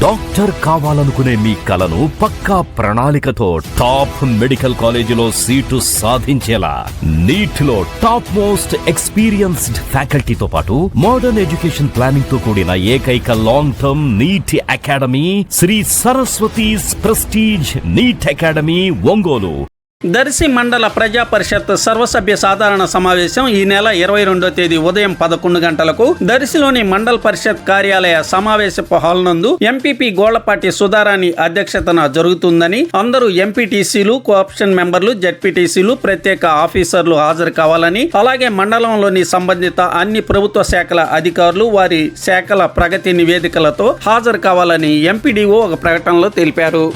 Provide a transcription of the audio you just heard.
Doctor కావాలనుకునే మీ కలను పక్కా ప్రణాళికతో టాప్ మెడికల్ కాలేజీలో సీటు సాధించేలా నీట్ లో టాప్ మోస్ట్ ఎక్స్పీరియన్స్డ్ ఫ్యాకల్టీతో పాటు మోడర్న్ ఎడ్యుకేషన్ ప్లానింగ్ తో కూడిన ఏకైక long term NEET academy Shri Saraswathi's prestige NEET academy Ongole. Darsi మండల ప్రజా పరిషత్ సర్వసభ్య సాధారణ సమావేశం ఈ నెల 22వ తేదీ ఉదయం 11 గంటలకు దర్శిలోని మండల పరిషత్ కార్యాలయ సమావేశపు హాల్ నందు ఎంపీపీ గోళ్లపాటి సుధారాణి అధ్యక్షతన జరుగుతుందని, అందరూ ఎంపీటీసీలు, కోఆప్షన్ మెంబర్లు, జెడ్పీటీసీలు, ప్రత్యేక ఆఫీసర్లు హాజరు కావాలని, అలాగే మండలంలోని సంబంధిత అన్ని ప్రభుత్వ శాఖల అధికారులు వారి శాఖల ప్రగతి నివేదికలతో హాజరు కావాలని ఎంపీడీఓ ఒక ప్రకటనలో తెలిపారు.